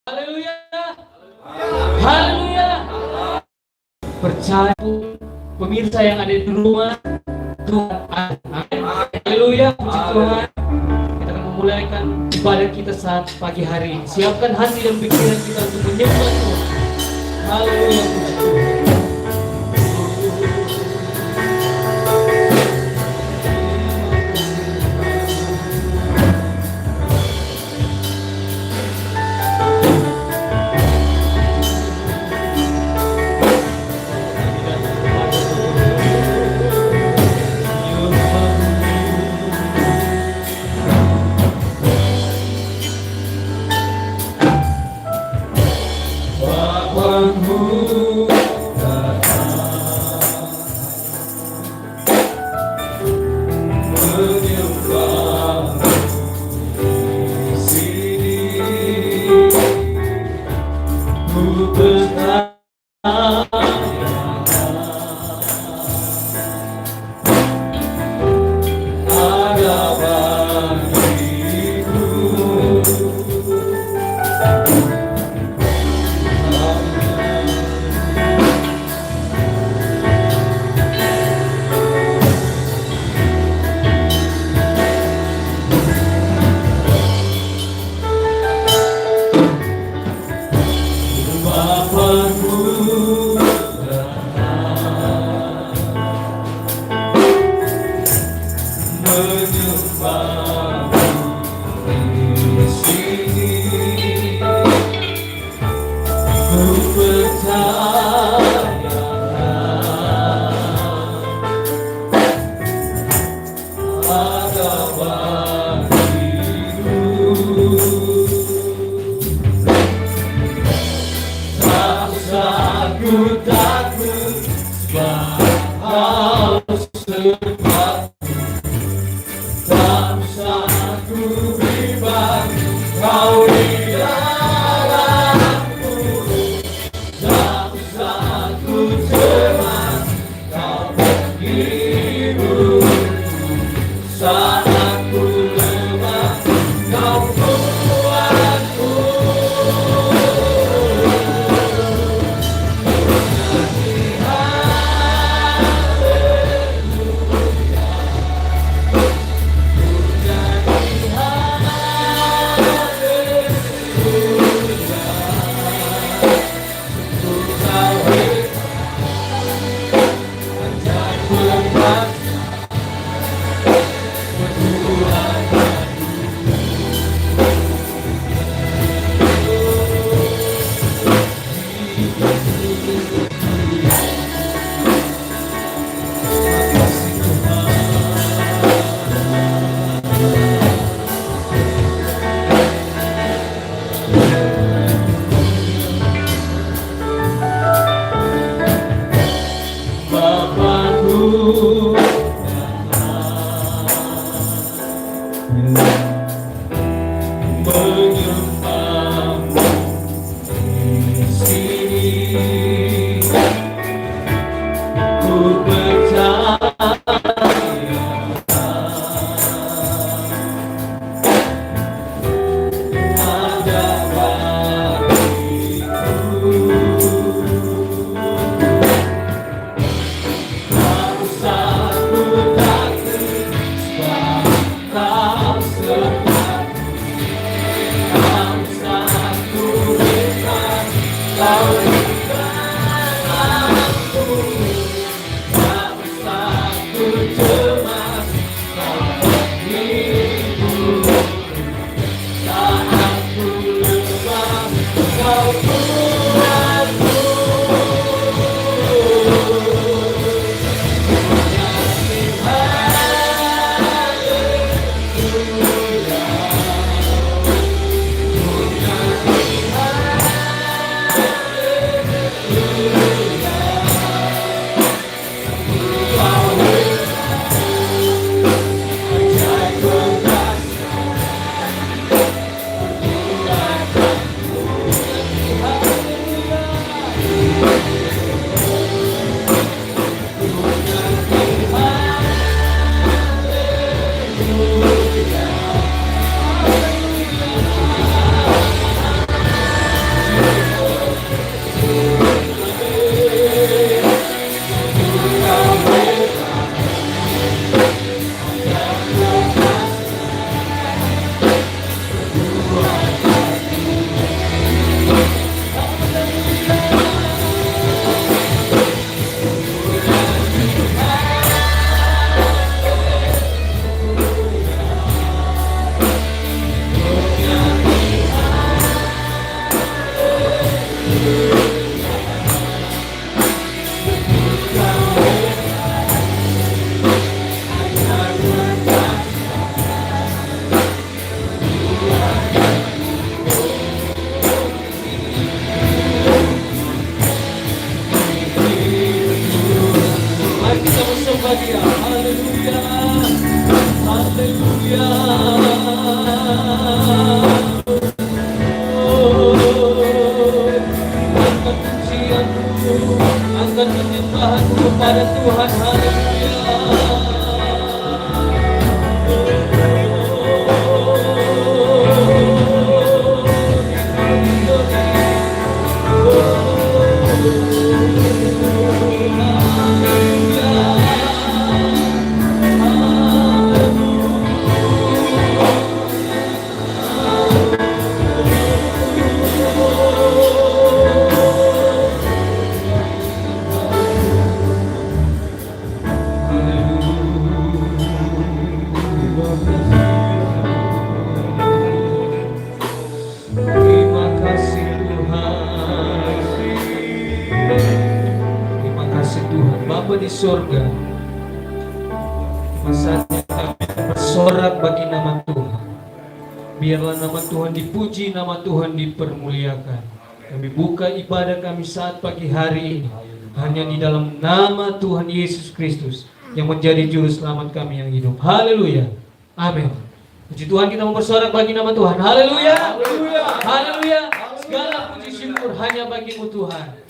Haleluya. Haleluya. Percaya pemirsa yang ada di rumah, Tuhan ada. Amin. Haleluya, puji Tuhan. Kita akan memulaikan ibadah kita saat pagi hari ini. Siapkan hati dan pikiran kita untuk menyembah Tuhan. Haleluya, puji Tuhan. kepada Tuhan. Haleluya. Terima kasih Tuhan. Terima kasih Tuhan. Bapa di sorga, masanya kami bersorak bagi nama Tuhan. Biarlah nama Tuhan dipuji, nama Tuhan dipermuliakan. Kami buka ibadah kami saat pagi hari ini hanya di dalam nama Tuhan Yesus Kristus yang menjadi juru selamat kami yang hidup. Haleluya. Amin. Puji Tuhan, kita mau bersorak bagi nama Tuhan. Haleluya. Haleluya. Segala puji syukur hanya bagimu Tuhan.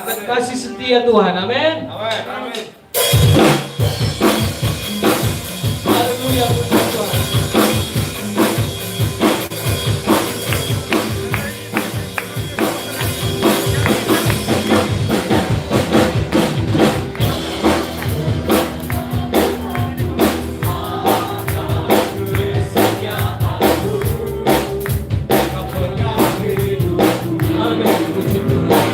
akan kasih setia Tuhan. Amin. Amin. Haleluya, puji Tuhan. Amin, puji Tuhan.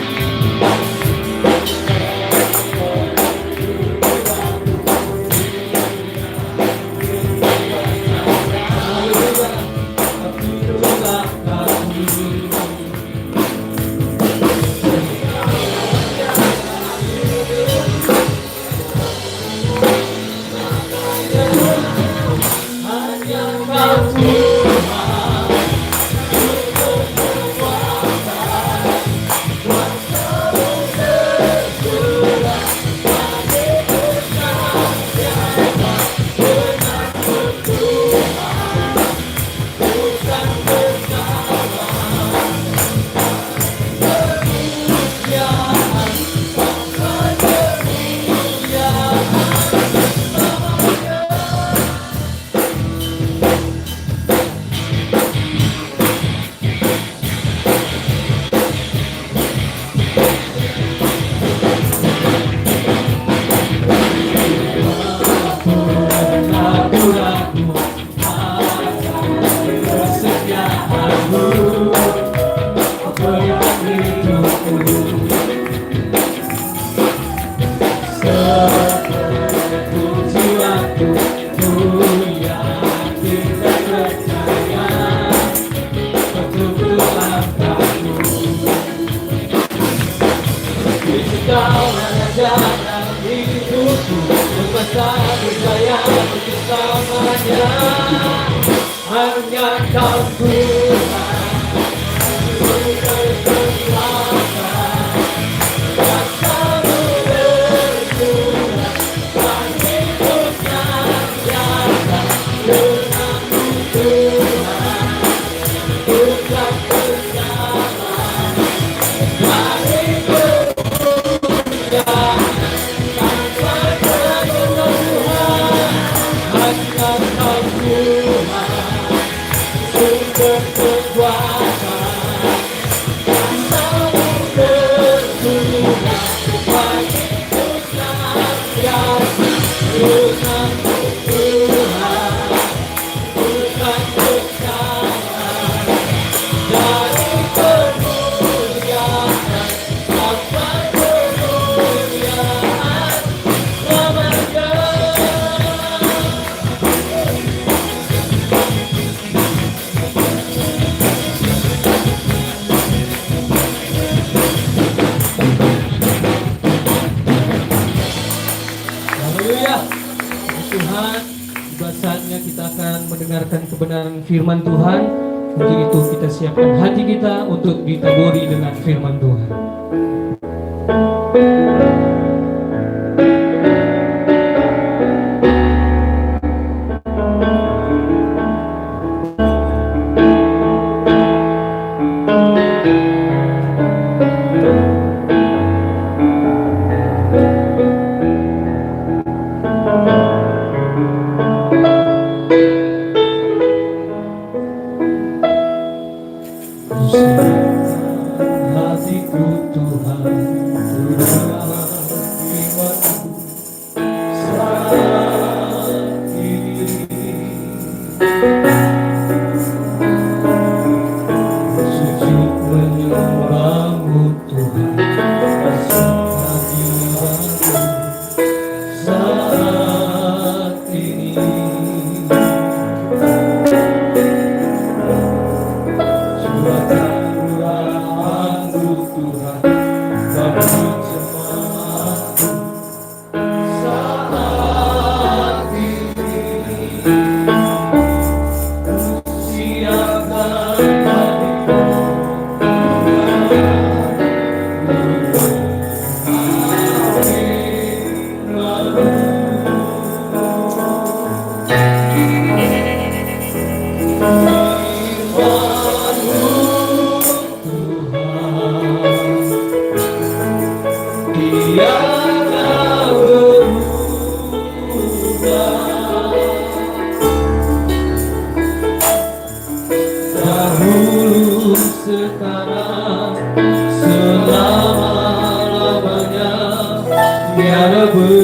Hanya kau Tuhan, kuasamu berkurang, hidupnya biasa, denganmu Tuhan, bukan bersama, dari kemuliaan sampai kemuliaan, hanya kau Tuhan. Sumber kekuatan, kuasamu berkurang, hidupnya biasa, denganmu Tuhan, bukan bersama, dari kemuliaan sampai kemuliaan selamanya. Haleluya. Tuhan, tiba saatnya kita akan mendengarkan kebenaran firman Tuhan. Untuk itu kita siapkan hati kita untuk ditaburi dengan firman Tuhan. Hatiku Tuhan, Tuhan firman-Mu saat ini. Sujud menyembah-Mu Tuhan, rasakan jiwaku saat ini. sekarang selama-lamanya tiada berubah.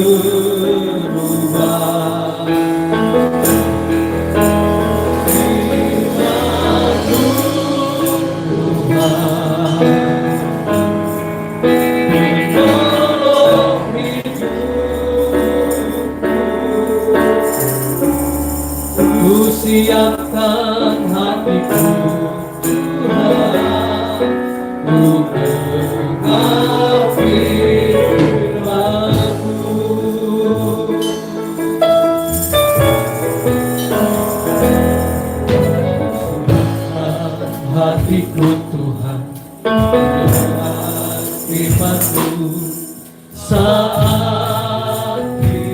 Ku siapkan hatiku Tuhan untuk dengar firman-Mu. Hatiku Tuhan dengar firman-Mu saat ini.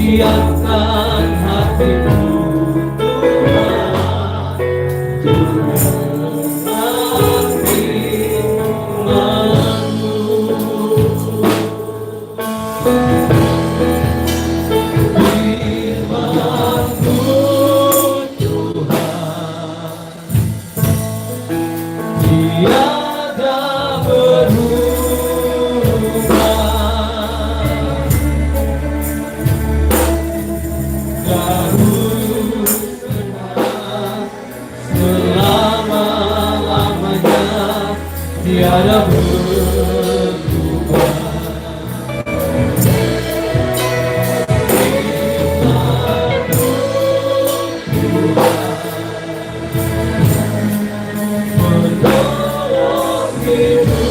Siapkan hatiku Tuhan untuk dengar firman-Mu. Firman-Mu Tuhan tiada berubah. Selama-lamanya tiada berubah. Menolong hidupku,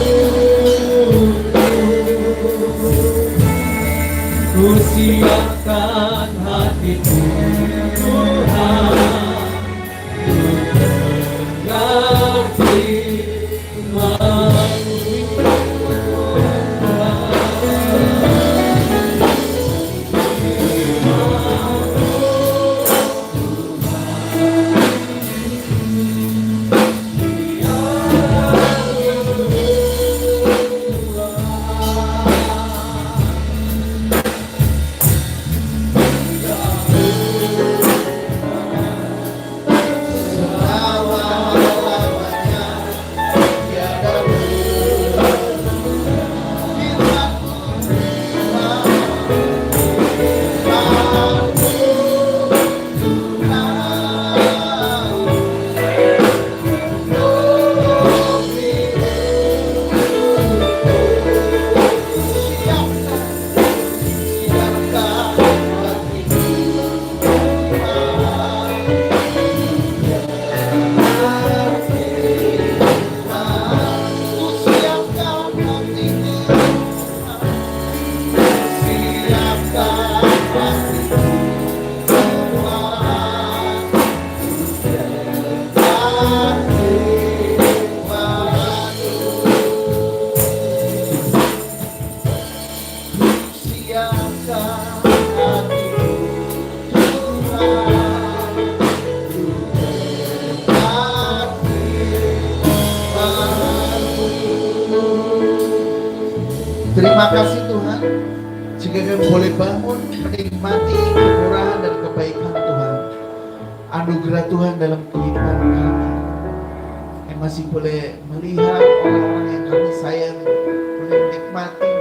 ku siapkan hatiku Tuhan untuk dengar firman-Mu. Terima kasih Tuhan, jika kami boleh bangun menikmati kemurahan dan kebaikan Tuhan, anugerah Tuhan dalam kehidupan kami. Kami masih boleh melihat orang-orang yang kami sayang, boleh menikmati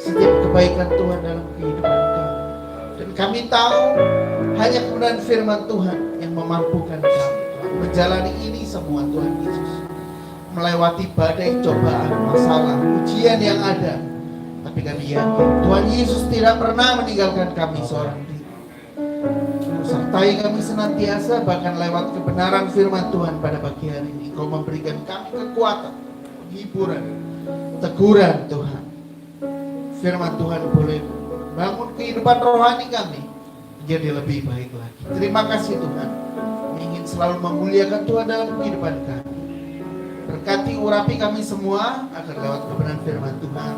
setiap kebaikan Tuhan dalam kehidupan kami. Dan kami tahu hanya kebenaran firman Tuhan yang memampukan kami Tuhan menjalani ini semua Tuhan Yesus. Melewati badai, cobaan, masalah, ujian yang ada. Tapi kami yakin Tuhan Yesus tidak pernah meninggalkan kami seorang diri. Sertai kami senantiasa, bahkan lewat kebenaran firman Tuhan pada pagi hari ini. Kau memberikan kami kekuatan, hiburan, teguran Tuhan. Firman Tuhan boleh bangun kehidupan rohani kami menjadi lebih baik lagi. Terima kasih Tuhan. ingin selalu memuliakan Tuhan dalam kehidupan kami. Berkati urapi kami semua agar lewat kebenaran firman Tuhan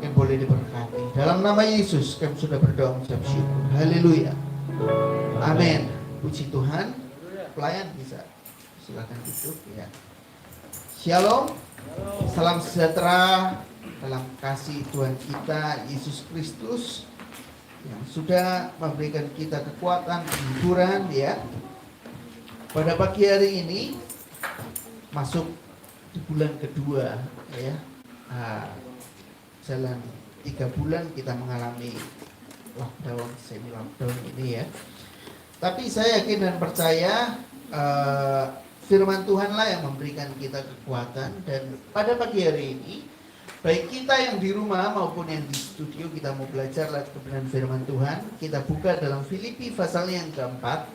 yang boleh diberkati. Dalam nama Yesus kami sudah berdoa mengucap syukur. Haleluya. Amin. Puji Tuhan. Pelayan bisa silakan duduk ya. Shalom. Salam sejahtera dalam kasih Tuhan kita Yesus Kristus yang sudah memberikan kita kekuatan, hiburan ya. Pada pagi hari ini masuk di bulan kedua ya. Jalan 3 bulan kita mengalami lockdown, semi lockdown ini ya. Tapi saya yakin dan percaya firman Tuhanlah yang memberikan kita kekuatan. Dan pada pagi hari ini baik kita yang di rumah maupun yang di studio, kita mau belajar lewat kebenaran firman Tuhan. Kita buka dalam Filipi pasalnya yang keempat.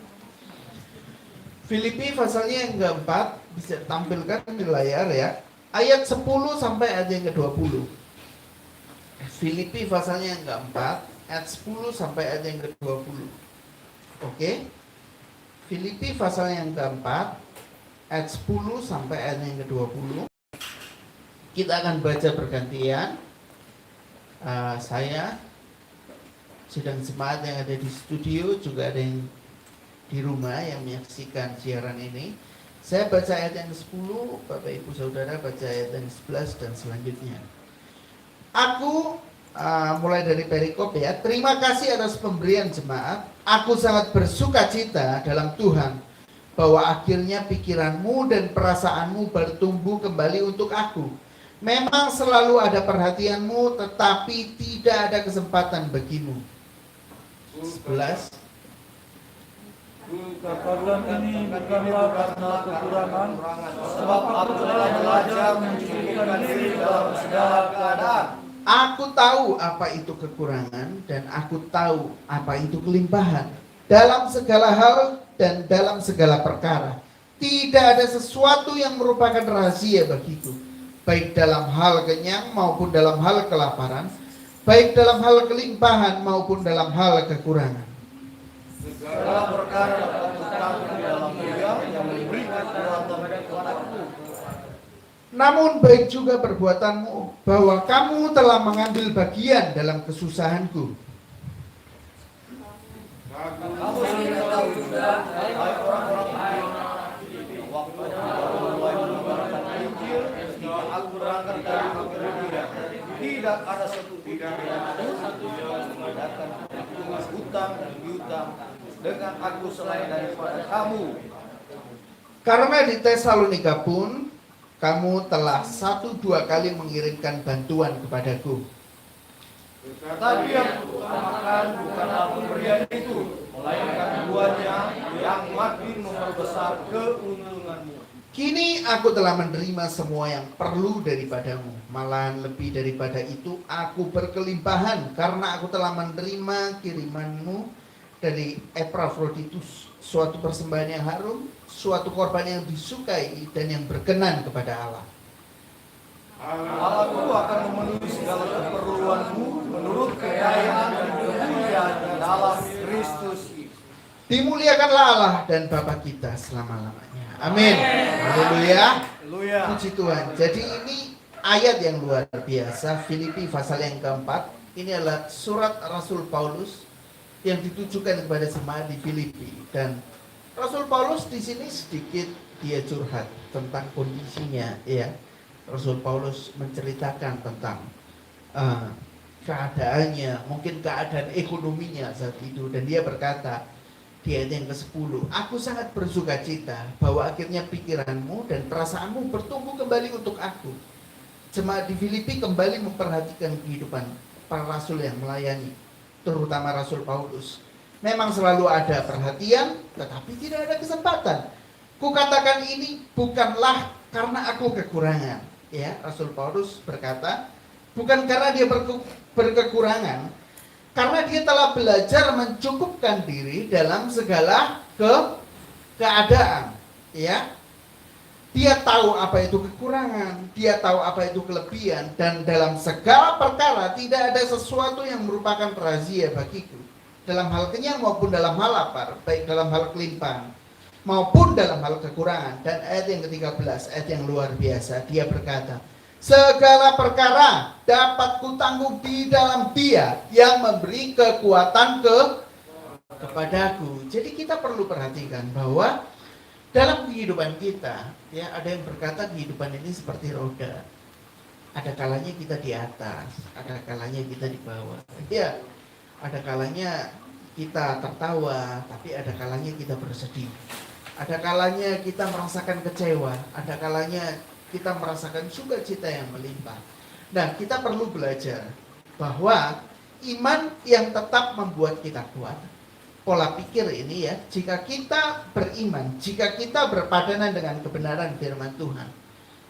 Filipi pasalnya yang keempat, bisa ditampilkan di layar ya. Ayat 10 sampai ayat yang ke-20. Filipi pasalnya yang keempat, ayat 10 sampai ayat yang ke-20. Oke. Filipi pasal yang keempat, ayat 10 sampai ayat yang ke-20. Kita akan baca bergantian. Saya sedang jemaat yang ada di studio, juga ada yang di rumah yang menyaksikan siaran ini. Saya baca ayat yang ke-10, Bapak Ibu Saudara baca ayat yang ke-11 dan selanjutnya. Aku mulai dari perikop ya. Terima kasih atas pemberian jemaat. Aku sangat bersuka cita dalam Tuhan bahwa akhirnya pikiranmu dan perasaanmu bertumbuh kembali untuk aku. Memang selalu ada perhatianmu, tetapi tidak ada kesempatan bagimu. 11. Kekaguan ini bukanlah karena kekurangan, sebab aku telah belajar mencukupkan diri dalam segala keadaan. Aku tahu apa itu kekurangan dan aku tahu apa itu kelimpahan. Dalam segala hal dan dalam segala perkara, tidak ada sesuatu yang merupakan rahasia bagiku, baik dalam hal kenyang maupun dalam hal kelaparan, baik dalam hal kelimpahan maupun dalam hal kekurangan. Segala perkara dapat kutahui dalam Dia yang memberikan kekuatan kepadaku. Namun baik juga perbuatanmu, bahwa kamu telah mengambil bagian dalam kesusahanku. Kamu sudah tahu juga, hai orang-orang Filipi, waktu aku mulai menyebarkan Injil, ketika aku berangkat dari Makedonia, tidak ada satu pikiran yang mengadakan perhitungan hutang dan piutang dengan aku selain daripada kamu. Karena di Tesalonika pun kamu telah 1-2 kali mengirimkan bantuan kepadaku. Tetapi yang utamakan bukanlah pemberian itu, melainkan keduanya yang makin memperbesar keuntunganmu. Kini aku telah menerima semua yang perlu daripadamu. Malahan lebih daripada itu, aku berkelimpahan karena aku telah menerima kirimanmu dari Epafroditus, suatu persembahan yang harum, suatu korban yang disukai dan yang berkenan kepada Allah. Allahku akan memenuhi segala keperluanmu menurut kekayaan dan kemuliaan dalam Kristus. Dimuliakanlah Allah dan Bapa kita selama-lamanya. Amin. Haleluya. Haleluya. Puji Tuhan. Jadi ini ayat yang luar biasa. Filipi pasal yang keempat. Ini adalah surat Rasul Paulus yang ditujukan kepada jemaat di Filipi. Dan Rasul Paulus di sini sedikit dia curhat tentang kondisinya, ya. Rasul Paulus menceritakan tentang keadaannya, mungkin keadaan ekonominya saat itu, dan dia berkata di ayat yang ke-10, aku sangat bersuka cita bahwa akhirnya pikiranmu dan perasaanmu bertumbuh kembali untuk aku. Jemaat di Filipi kembali memperhatikan kehidupan para rasul yang melayani, terutama Rasul Paulus. Memang selalu ada perhatian, tetapi tidak ada kesempatan. Kukatakan ini bukanlah karena aku kekurangan. Ya, Rasul Paulus berkata, bukan karena dia berkekurangan, karena dia telah belajar mencukupkan diri dalam segala keadaan. Ya, dia tahu apa itu kekurangan, dia tahu apa itu kelebihan, dan dalam segala perkara tidak ada sesuatu yang merupakan rahasia bagiku. Dalam hal kenyang maupun dalam hal lapar, baik dalam hal kelimpahan, maupun dalam hal kekurangan. Dan ayat yang ke-13, ayat yang luar biasa, dia berkata, segala perkara dapat kutanggung di dalam Dia yang memberi kekuatan kepadaku. Jadi kita perlu perhatikan bahwa dalam kehidupan kita, ya, ada yang berkata kehidupan ini seperti roda. Ada kalanya kita di atas, ada kalanya kita di bawah. Ya, ada kalanya kita tertawa, tapi ada kalanya kita bersedih. Ada kalanya kita merasakan kecewa, ada kalanya kita merasakan sukacita yang melimpah. Nah, kita perlu belajar bahwa iman yang tetap membuat kita kuat. Pola pikir ini ya, jika kita beriman, jika kita berpadanan dengan kebenaran firman Tuhan,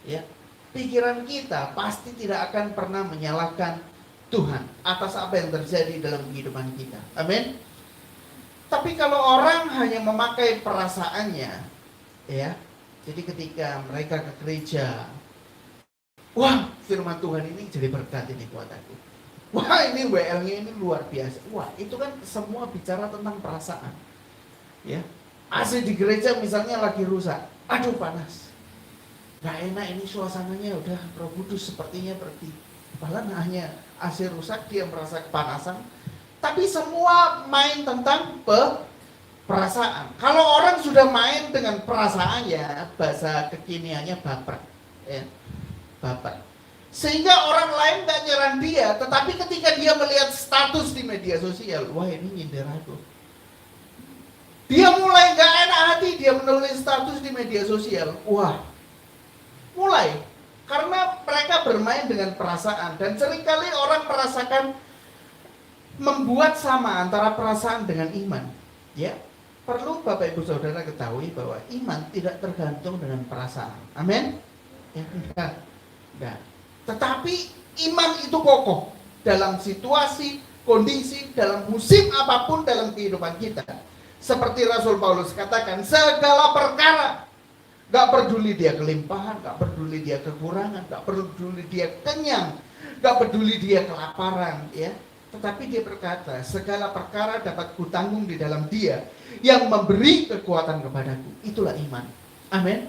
ya, pikiran kita pasti tidak akan pernah menyalahkan Tuhan atas apa yang terjadi dalam kehidupan kita. Amin. Tapi kalau orang hanya memakai perasaannya, ya, jadi ketika mereka ke gereja, wah, firman Tuhan ini jadi berkat ini buat aku. Wah, ini WL-nya ini luar biasa. Wah, itu kan semua bicara tentang perasaan. Ya, AC di gereja misalnya lagi rusak. Aduh, panas. Gak enak ini suasananya, udah Roh Kudus sepertinya pergi. Padahal hanya AC rusak, dia merasa kepanasan. Tapi semua main tentang perasaan. Kalau orang sudah main dengan perasaannya, bahasa kekiniannya baper. Ya, baper. Sehingga orang lain gak nyerang dia, tetapi ketika dia melihat status di media sosial, wah ini nyindir aku. Dia mulai gak enak hati, dia menulis status di media sosial. Wah, mulai. Karena mereka bermain dengan perasaan. Dan seringkali orang merasakan membuat sama antara perasaan dengan iman. Ya, perlu Bapak Ibu Saudara ketahui bahwa iman tidak tergantung dengan perasaan. Amin? Ya, enggak. Tetapi iman itu kokoh dalam situasi, kondisi, dalam musim apapun dalam kehidupan kita. Seperti Rasul Paulus katakan, segala perkara. Gak peduli dia kelimpahan, gak peduli dia kekurangan, gak peduli dia kenyang, gak peduli dia kelaparan, ya. Tetapi dia berkata, segala perkara dapat kutanggung di dalam Dia yang memberi kekuatan kepadaku. Itulah iman. Amin.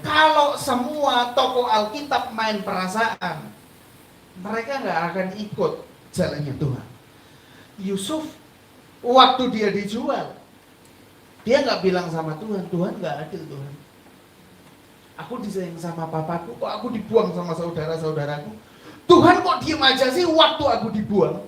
Kalau semua tokoh Alkitab main perasaan, mereka gak akan ikut jalannya Tuhan. Yusuf, waktu dia dijual, dia gak bilang sama Tuhan, Tuhan gak adil Tuhan. Aku disayang sama papaku, kok aku dibuang sama saudara-saudaraku. Tuhan kok diem aja sih waktu aku dibuang.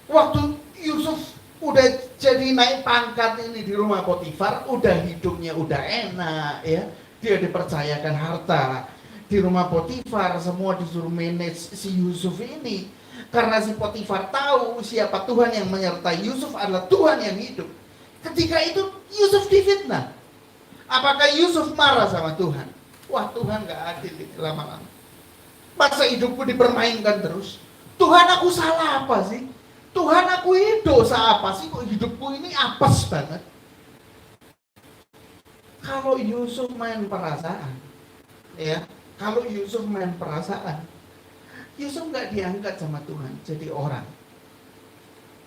Waktu Yusuf udah jadi naik pangkat ini di rumah Potifar, udah hidupnya udah enak ya. Dia dipercayakan harta di rumah Potifar, semua disuruh manage si Yusuf ini. Karena si Potifar tahu siapa Tuhan yang menyertai Yusuf adalah Tuhan yang hidup. Ketika itu Yusuf difitnah. Apakah Yusuf marah sama Tuhan? Wah, Tuhan gak adil lama-lama. Masa hidupku dipermainkan terus? Tuhan, aku salah apa sih? Tuhan, aku ini dosa apa sih? Kok hidupku ini apes banget? Kalau Yusuf main perasaan, ya, kalau Yusuf main perasaan, Yusuf gak diangkat sama Tuhan jadi orang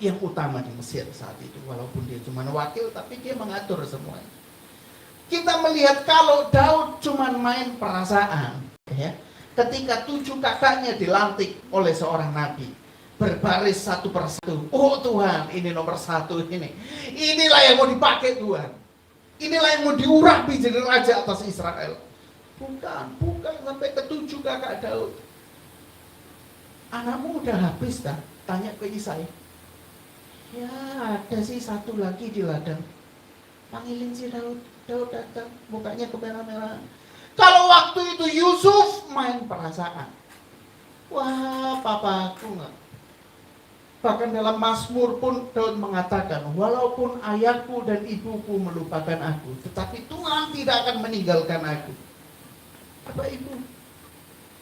yang utama di Mesir saat itu. Walaupun dia cuma wakil, tapi dia mengatur semuanya. Kita melihat kalau Daud cuma main perasaan, ya, ketika 7 kakaknya dilantik oleh seorang nabi, berbaris satu persatu. Oh Tuhan, ini nomor 1 ini. Inilah yang mau dipakai Tuhan. Inilah yang mau diurapi jadi raja atas Israel. Bukan sampai ke 7 kakak Daud. Anakmu udah habis dah? Tanya ke Isai. Ya ada sih 1 lagi di ladang. Panggilin si Daud. Daud datang, mukanya kemerah-merahan. Kalau waktu itu Yusuf main perasaan. Wah, papaku enggak. Bahkan dalam Mazmur pun Daud mengatakan, walaupun ayahku dan ibuku melupakan aku, tetapi Tuhan tidak akan meninggalkan aku. Bapak Ibu,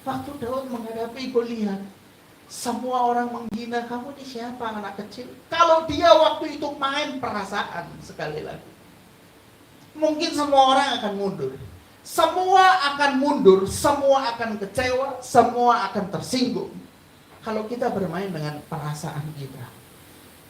waktu Daud menghadapi Goliat, semua orang menghina, kamu ini siapa, anak kecil? Kalau dia waktu itu main perasaan, sekali lagi, mungkin semua orang akan mundur. Semua akan mundur, semua akan kecewa, semua akan tersinggung. Kalau kita bermain dengan perasaan kita.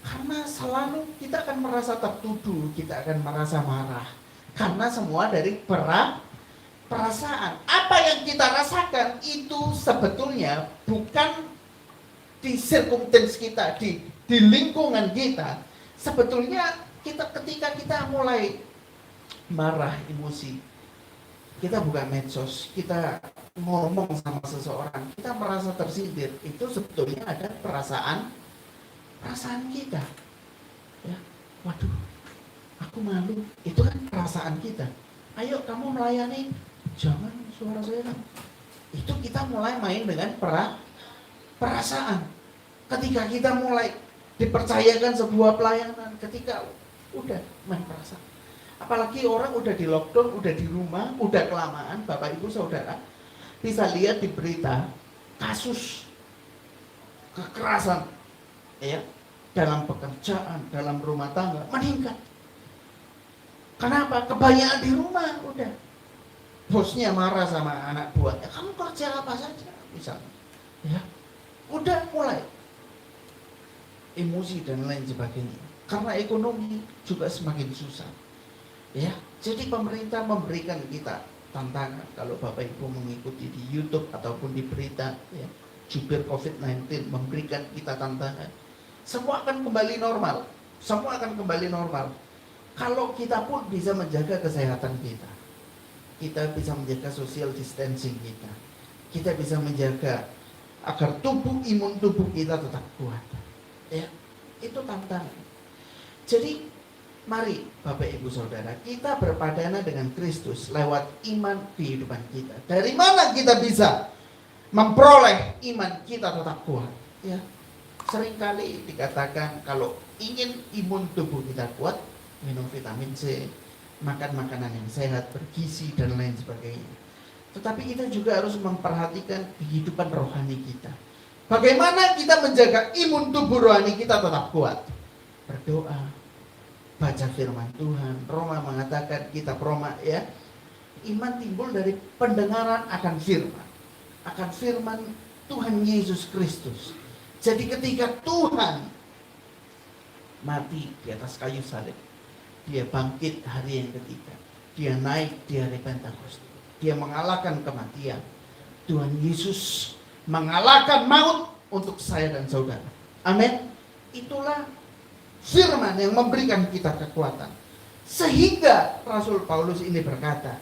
Karena Karena selalu kita akan merasa tertuduh, kita akan merasa marah. Karena semua dari perasaan. Apa yang kita rasakan itu sebetulnya bukan di circumstance kita, di lingkungan kita. Sebetulnya ketika kita mulai marah, emosi, kita buka medsos, kita ngomong sama seseorang, kita merasa tersindir, itu sebetulnya ada perasaan kita. Ya, waduh, aku malu, itu kan perasaan kita. Ayo kamu melayani, jangan suara saya kan. Itu kita mulai main dengan perasaan. Ketika kita mulai dipercayakan sebuah pelayanan, ketika udah main perasaan. Apalagi orang udah di lockdown, udah di rumah, udah kelamaan, Bapak Ibu Saudara bisa lihat di berita kasus kekerasan ya dalam pekerjaan, dalam rumah tangga meningkat. Kenapa? Kebanyakan di rumah udah. Bosnya marah sama anak buahnya, kamu kerja apa saja misalnya. Ya. Udah mulai emosi dan lain sebagainya. Karena ekonomi juga semakin susah. Ya, jadi pemerintah memberikan kita tantangan. Kalau Bapak Ibu mengikuti di YouTube ataupun di berita, ya, jubir COVID-19 memberikan kita tantangan. Semua akan kembali normal. Semua akan kembali normal. Kalau kita pun bisa menjaga kesehatan kita, kita bisa menjaga social distancing kita, kita bisa menjaga agar imun tubuh kita tetap kuat. Ya, itu tantangan. Jadi mari Bapak Ibu Saudara, kita berpadana dengan Kristus lewat iman kehidupan kita. Dari mana kita bisa memperoleh iman kita tetap kuat? Ya, seringkali dikatakan kalau ingin imun tubuh kita kuat, minum vitamin C, makan makanan yang sehat, bergizi dan lain sebagainya. Tetapi kita juga harus memperhatikan kehidupan rohani kita. Bagaimana kita menjaga imun tubuh rohani kita tetap kuat? Berdoa, baca firman Tuhan. Roma mengatakan, kitab Roma ya, iman timbul dari pendengaran akan firman Tuhan Yesus Kristus. Jadi ketika Tuhan mati di atas kayu salib, dia bangkit hari yang ketiga, dia naik di hari Pentakosta, dia mengalahkan kematian. Tuhan Yesus mengalahkan maut untuk saya dan saudara. Amin. Itulah firman yang memberikan kita kekuatan. Sehingga Rasul Paulus ini berkata,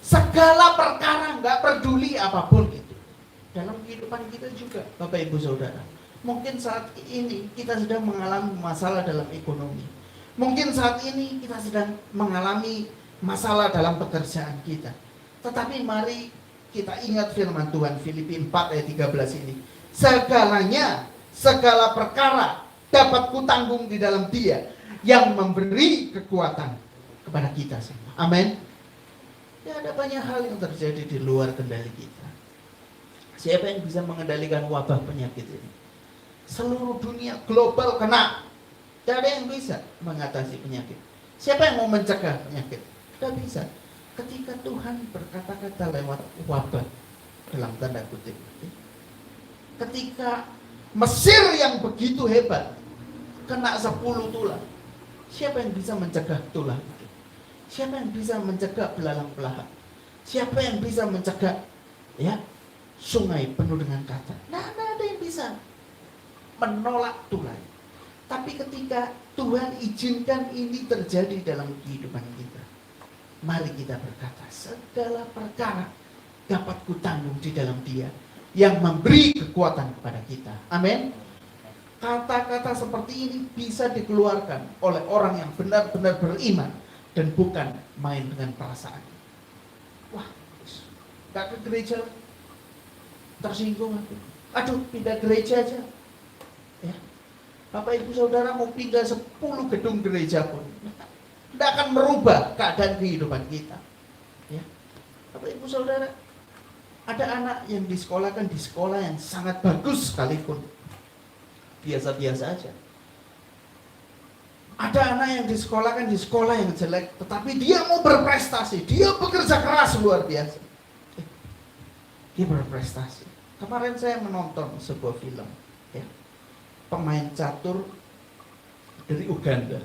segala perkara, nggak peduli apapun itu, dalam kehidupan kita juga, Bapak Ibu Saudara. Mungkin saat ini kita sedang mengalami masalah dalam ekonomi. Mungkin saat ini kita sedang mengalami masalah dalam pekerjaan kita. Tetapi mari kita ingat firman Tuhan Filipi 4 ayat 13 ini. Segala perkara dapat kutanggung di dalam Dia yang memberi kekuatan kepada kita semua. Amin. Ya, ada banyak hal yang terjadi di luar kendali kita. Siapa yang bisa mengendalikan wabah penyakit ini? Seluruh dunia global kena. Tidak ada yang bisa mengatasi penyakit. Siapa yang mau mencegah penyakit? Tidak bisa. Ketika Tuhan berkata-kata lewat wabah, dalam tanda kutip, ketika Mesir yang begitu hebat kena 10 tulah, siapa yang bisa mencegah tulah itu? Siapa yang bisa mencegah belalang-belahan? Siapa yang bisa mencegah ya sungai penuh dengan kaca? Nah, ada yang bisa menolak tulah. Tapi ketika Tuhan izinkan ini terjadi dalam kehidupan kita, mari kita berkata, segala perkara dapat kutanggung di dalam Dia yang memberi kekuatan kepada kita. Amin. Kata-kata seperti ini bisa dikeluarkan oleh orang yang benar-benar beriman dan bukan main dengan perasaan. Wah, gak ke gereja, tersinggung aku. Aduh, pindah gereja aja. Ya. Bapak Ibu Saudara mau pindah 10 gedung gereja pun tidak akan merubah keadaan kehidupan kita. Ya. Bapak Ibu Saudara, ada anak yang disekolahkan di sekolah yang sangat bagus sekalipun biasa-biasa aja. Ada anak yang disekolahkan di sekolah yang jelek, tetapi dia mau berprestasi, dia bekerja keras luar biasa. Dia berprestasi. Kemarin saya menonton sebuah film, ya. Pemain catur dari Uganda.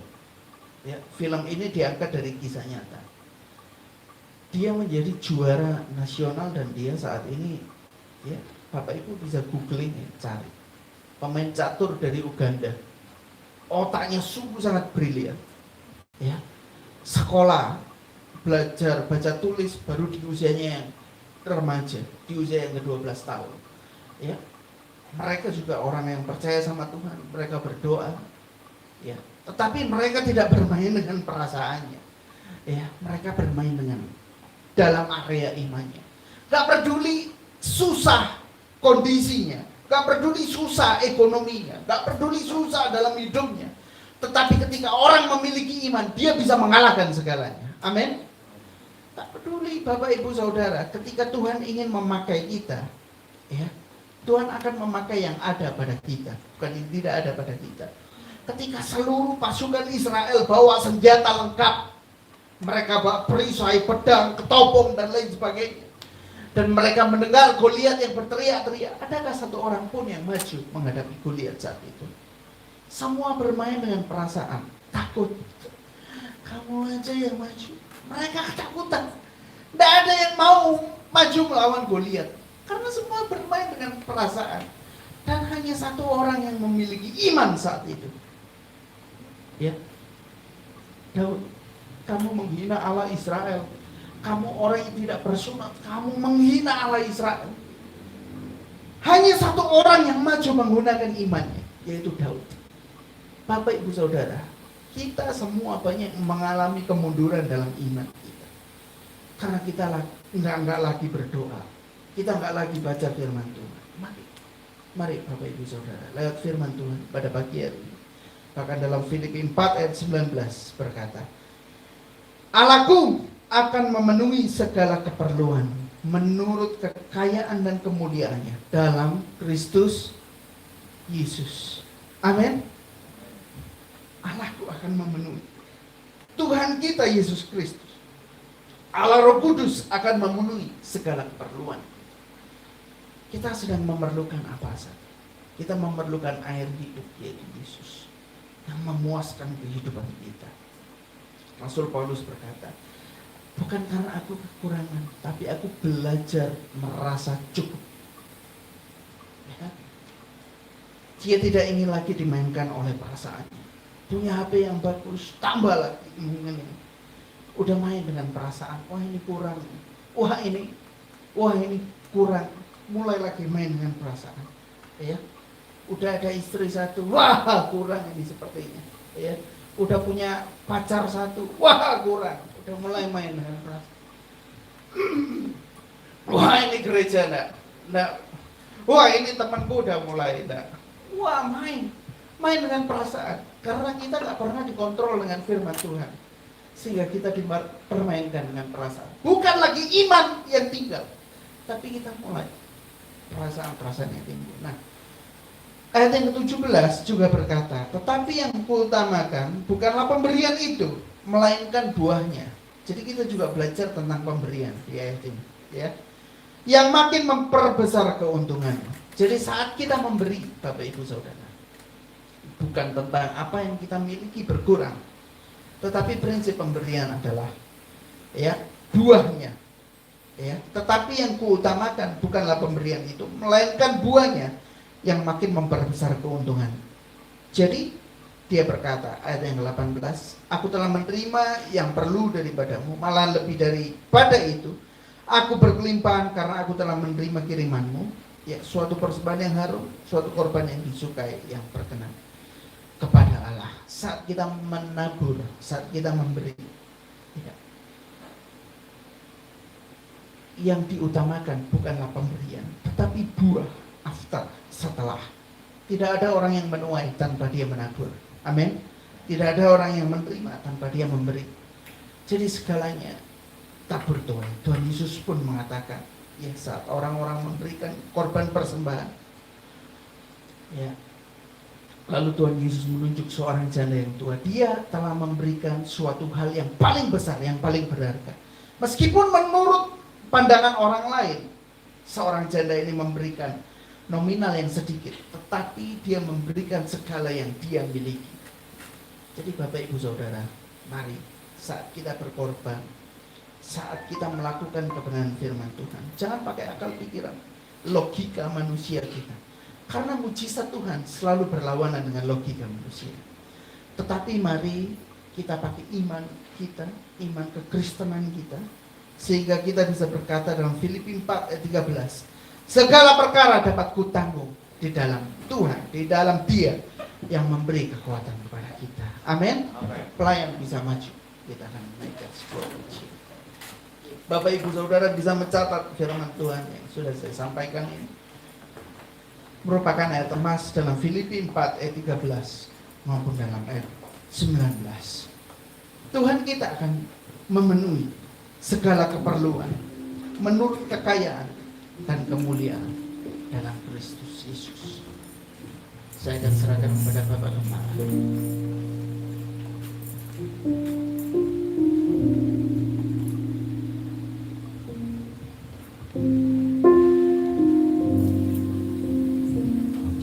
Ya, film ini diangkat dari kisah nyata. Dia menjadi juara nasional dan dia saat ini, ya, Bapak Ibu bisa googling ya, cari. Pemain catur dari Uganda. Otaknya sungguh sangat brilian. Ya. Sekolah, belajar baca tulis baru di usianya yang remaja, di usia yang ke-12 tahun. Ya. Mereka juga orang yang percaya sama Tuhan, mereka berdoa. Ya. Tetapi mereka tidak bermain dengan perasaannya. Ya, mereka bermain dengan dalam area imannya. Gak peduli susah kondisinya, gak peduli susah ekonominya, gak peduli susah dalam hidupnya. Tetapi ketika orang memiliki iman, dia bisa mengalahkan segalanya. Amin. Tak peduli Bapak Ibu Saudara, ketika Tuhan ingin memakai kita, ya, Tuhan akan memakai yang ada pada kita, bukan yang tidak ada pada kita. Ketika seluruh pasukan Israel bawa senjata lengkap, mereka bawa perisai, pedang, ketopong dan lain sebagainya, dan mereka mendengar Goliat yang berteriak-teriak, adakah satu orang pun yang maju menghadapi Goliat saat itu? Semua bermain dengan perasaan takut. Kamu aja yang maju. Mereka ketakutan. Tidak ada yang mau maju melawan Goliat, karena semua bermain dengan perasaan. Dan hanya satu orang yang memiliki iman saat itu. Ya, Daud, kamu menghina Allah Israel. Kamu orang yang tidak bersunat, kamu menghina Allah Israel. Hanya satu orang yang maju menggunakan imannya, yaitu Daud. Bapak Ibu Saudara, kita semua banyak mengalami kemunduran dalam iman kita. Karena kita enggak lagi berdoa. Kita enggak lagi baca firman Tuhan. Mari Bapak Ibu Saudara, lewat firman Tuhan pada pagi hari ini. Bahkan dalam Filipi 4 ayat 19 berkata, Allahku akan memenuhi segala keperluan menurut kekayaan dan kemuliaannya dalam Kristus Yesus. Amin. Allahku akan memenuhi. Tuhan kita Yesus Kristus, Allah Roh Kudus akan memenuhi segala keperluan. Kita sedang memerlukan apa saja? Kita memerlukan air hidup, yaitu Yesus, yang memuaskan kehidupan kita. Rasul Paulus berkata, bukan karena aku kekurangan, tapi aku belajar merasa cukup. Ya? Dia tidak ingin lagi dimainkan oleh perasaannya. Punya HP yang bagus, tambah lagi ini. Udah main dengan perasaan, wah ini kurang, wah ini kurang. Mulai lagi main dengan perasaan. Ya, udah ada istri satu, wah kurang ini sepertinya. Ya, udah punya pacar satu, wah kurang. Udah mulai main dengan perasaan. Wah ini gereja enggak. Wah ini temanku udah mulai enggak. Wah main dengan perasaan. Karena kita nggak pernah dikontrol dengan firman Tuhan, sehingga kita dipermainkan dengan perasaan. Bukan lagi iman yang tinggal, tapi kita mulai perasaan-perasaan yang timbul. Nah, ayat yang ke-17 juga berkata, tetapi yang kuutamakan bukanlah pemberian itu, melainkan buahnya. Jadi kita juga belajar tentang pemberian di ayat ini, ya, yang makin memperbesar keuntungannya. Jadi saat kita memberi, Bapak Ibu Saudara, bukan tentang apa yang kita miliki berkurang, tetapi prinsip pemberian adalah, ya, buahnya. Ya, tetapi yang kuutamakan bukanlah pemberian itu, melainkan buahnya yang makin memperbesar keuntungan. Jadi dia berkata, ayat yang ke-18, aku telah menerima yang perlu daripadamu, malah lebih daripada itu, aku berkelimpahan karena aku telah menerima kirimanmu, ya, suatu persembahan yang harum, suatu korban yang disukai, yang berkenan kepada Allah. Saat kita menabur, saat kita memberi, ya, yang diutamakan bukanlah pemberian, tetapi buah after, setelah. Tidak ada orang yang menuai tanpa dia menabur. Amin. Tidak ada orang yang menerima tanpa dia memberi. Jadi segalanya tabur tuai. Tuhan Yesus pun mengatakan, ya, saat orang-orang memberikan korban persembahan, ya, lalu Tuhan Yesus menunjuk seorang janda yang tua. Dia telah memberikan suatu hal yang paling besar, yang paling berharga. Meskipun menurut pandangan orang lain, seorang janda ini memberikan nominal yang sedikit, tetapi dia memberikan segala yang dia miliki. Jadi Bapak Ibu Saudara, mari saat kita berkorban, saat kita melakukan kebenaran firman Tuhan, jangan pakai akal pikiran, logika manusia kita. Karena mujizat Tuhan selalu berlawanan dengan logika manusia. Tetapi mari kita pakai iman kita, iman kekristenan kita, sehingga kita bisa berkata dalam Filipi 4 ayat 13, segala perkara dapat kutanggung di dalam Tuhan, di dalam Dia yang memberi kekuatan kepada kita. Amin. Pelayan bisa maju. Kita akan menaikkan sebuah pujian. Bapak Ibu Saudara bisa mencatat firman Tuhan yang sudah saya sampaikan ini. Merupakan ayat emas dalam Filipi 4 ayat 13 maupun dalam ayat 19. Tuhan kita akan memenuhi segala keperluan menurut kekayaan dan kemuliaan dalam Kristus Yesus. Saya akan serahkan kepada Bapak Kepala.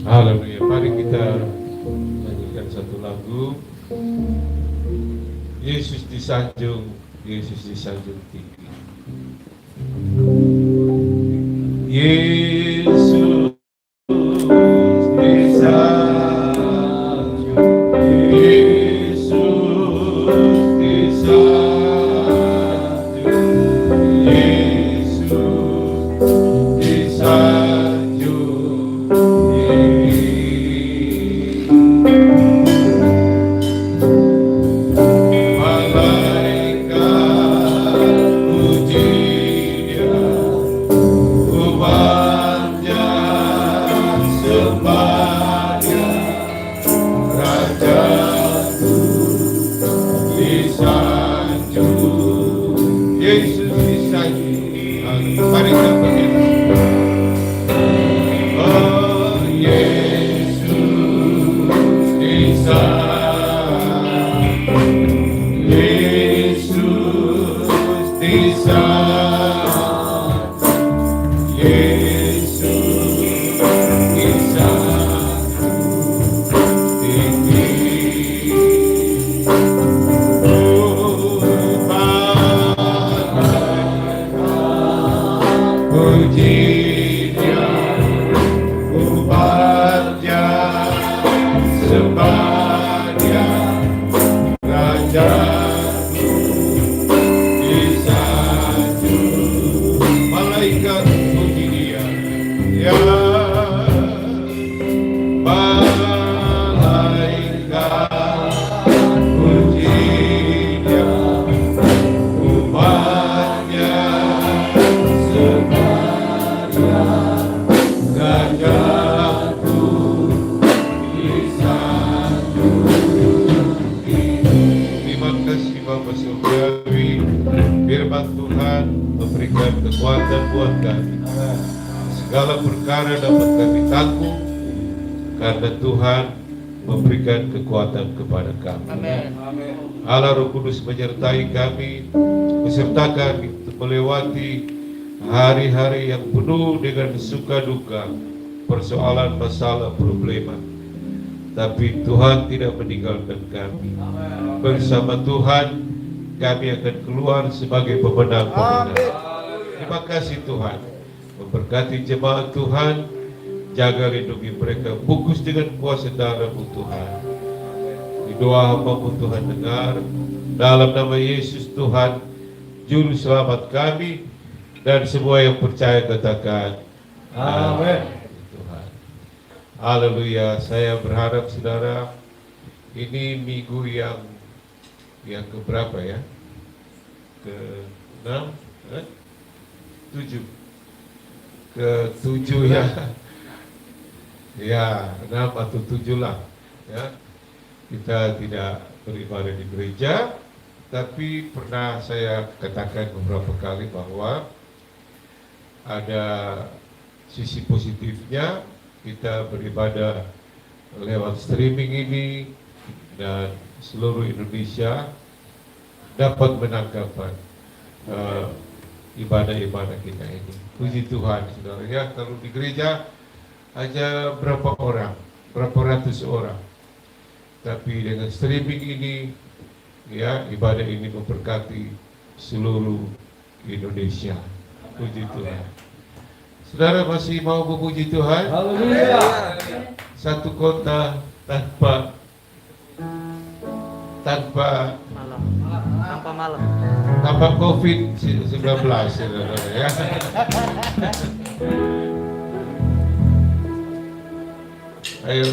Haleluya. Mari kita nyanyikan satu lagu. Yesus disanjung, Yesus disanjung tinggi. Yesus disanjung, Yesus disanjung, Yesus disanjung tinggi. Malaikat puji Dia, umatnya sembah Dia, Rajaku disanjung, Yesus disanjung. Mari kita bernyanyi. Oh Yesus disanjung, Yesus disanjung, Yesus disanjung tinggi. Puji Dia, umatnya sembah Dia, Rajaku disanjung. Malaikat puji Dia, ya malaikat puji Dia, umatnya sembah Rajaku disanjung. Terima kasih Bapak Surgawi, firman Tuhan memberikan kekuatan buat kami. Segala perkara dapat kami tanggung karena Tuhan memberikan kekuatan kepada kami. Amin. Allah Roh Kudus menyertai kami, mesertakan untuk melewati hari-hari yang penuh dengan suka duka, persoalan, masalah, problema. Tapi Tuhan tidak meninggalkan kami. Bersama Tuhan kami akan keluar sebagai pemenang-pemenang. Terima kasih Tuhan. Memberkati jemaat Tuhan, jaga lindungi mereka, bungkus dengan kuasa darah-Mu Tuhan. Di doa hamba-Mu Tuhan dengar, dalam nama Yesus Tuhan, Juru Selamat kami, dan semua yang percaya katakan amin. Tuhan. Haleluya. Saya berharap saudara, ini minggu yang keberapa ya? Ke-6, 7. Ke-7 ya. Ya, 6 atau 7 lah. Ya. Kita tidak beribadah di gereja, tapi pernah saya katakan beberapa kali bahwa ada sisi positifnya kita beribadah lewat streaming ini, dan seluruh Indonesia dapat menangkapkan ibadah-ibadah kita ini. Puji Tuhan saudara ya. Kalau di gereja hanya berapa orang, berapa ratus orang, tapi dengan streaming ini, ya, ibadah ini memberkati seluruh Indonesia. Puji Tuhan. Saudara masih mau memuji Tuhan? Haleluya. Satu kota tanpa COVID-19, saudara ya. Ayo.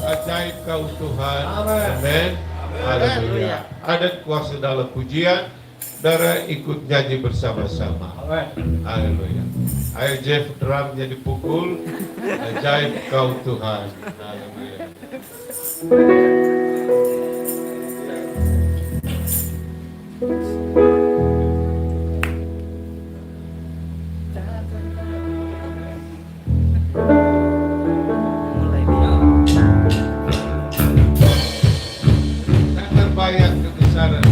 Ajaib Kau Tuhan. Amin. Haleluya. Ada kuasa dalam pujian. Saudara ikut nyanyi bersama-sama. Haleluya. Ayo Jeff, drumnya dipukul. Ajaib Kau Tuhan. Haleluya. Tak terbayang kebesaran.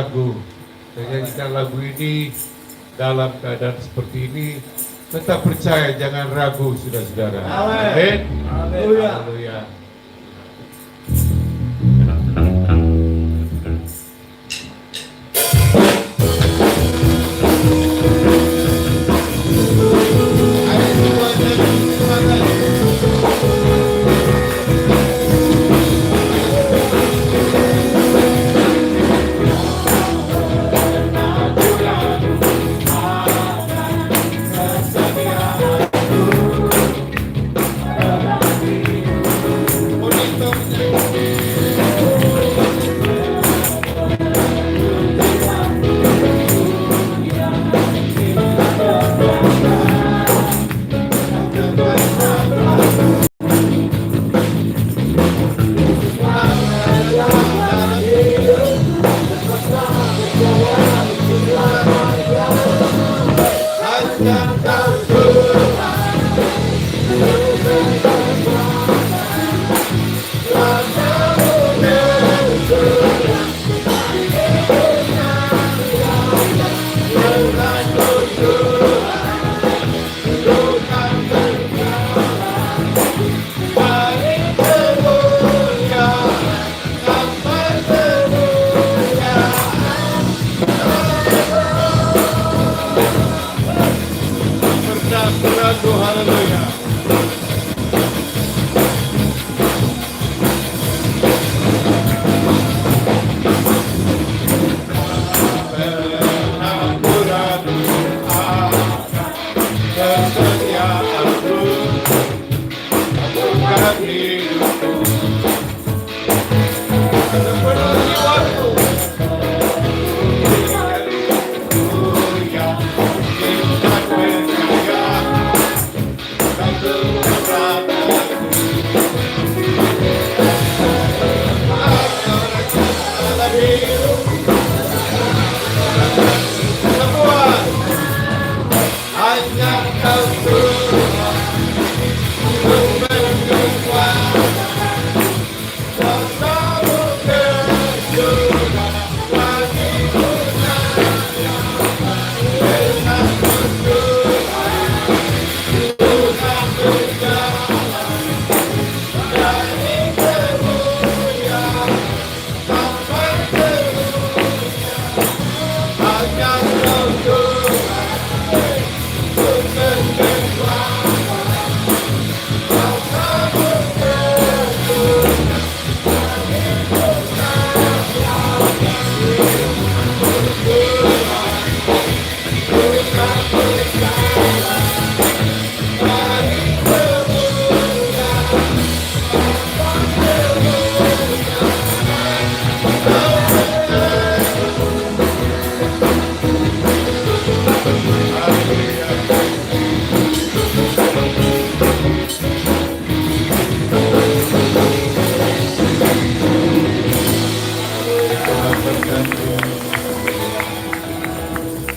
ragu. Menyanyikan lagu ini dalam keadaan seperti ini, tetap percaya, jangan ragu, saudara-saudara. Amin. Haleluya.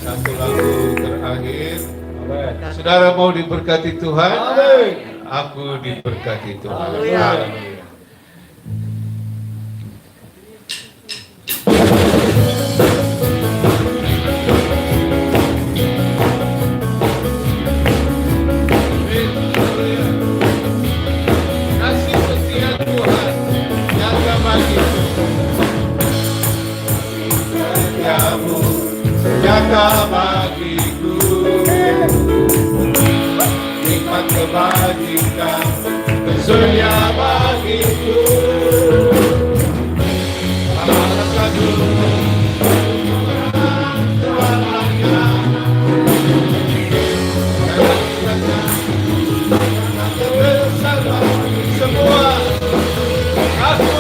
Satu lagu terakhir. Saudara mau diberkati Tuhan? Aku diberkati Tuhan. Haleluya. Kasih setia Tuhan nyata bagiku. Setiamu nyata bagiku. Nikmat kebajikan tersedia bagiku. Amanah satu selamanya. Bersama semua aku.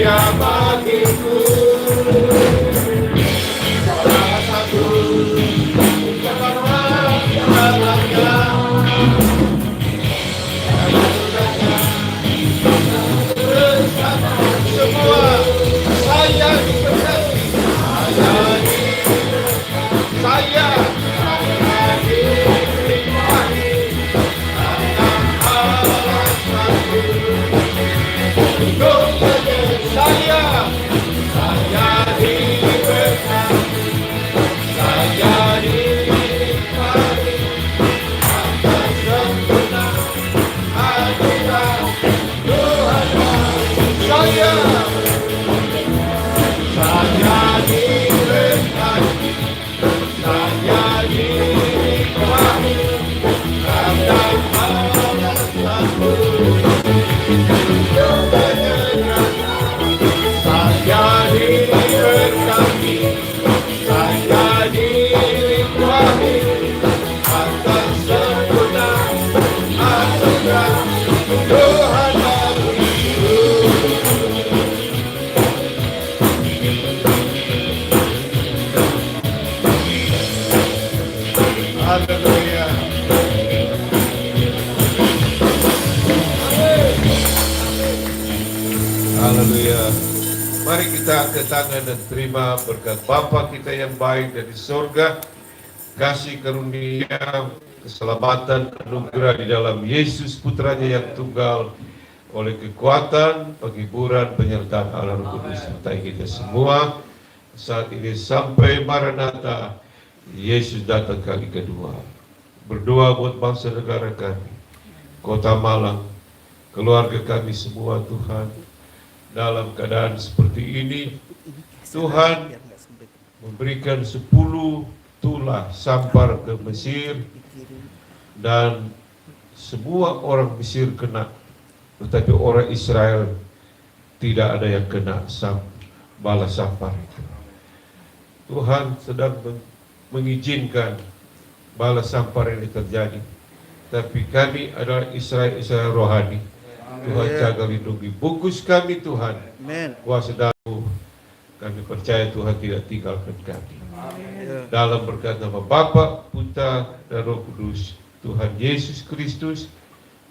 Dia bagiku salah satu jalannya. Semua saya diberkati, saya diberkati. Haleluya. Haleluya. Mari kita angkat tangan dan terima berkat Bapa kita yang baik dari surga, kasih karunia, keselamatan, anugerah di dalam Yesus Putranya yang tunggal, oleh kekuatan, penghiburan, penyertaan Allah Roh Kudus sertai kita semua saat ini sampai Maranatha. Yesus datang kali kedua. Berdoa buat bangsa negara kami, Kota Malang, keluarga kami semua Tuhan. Dalam keadaan seperti ini, Tuhan memberikan 10 tulah sampar ke Mesir, dan semua orang Mesir kena, tetapi orang Israel tidak ada yang kena balas sampar itu. Tuhan sedang mengizinkan balas sampar ini terjadi, tapi kami adalah Israel rohani. Tuhan jaga lindungi, bungkus kami Tuhan. Kuasa dalam kami percaya Tuhan tidak tinggalkan kami. Dalam berkat nama Bapa, Putra dan Roh Kudus, Tuhan Yesus Kristus,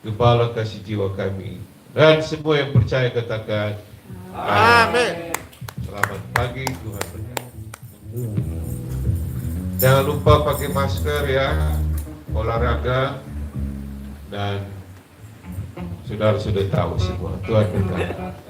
Gembala kasih jiwa kami. Dan semua yang percaya katakan amin. Selamat pagi, Tuhan berkati. Jangan lupa pakai masker ya, olahraga, dan saudara sudah tahu semua. Tuhan berkati.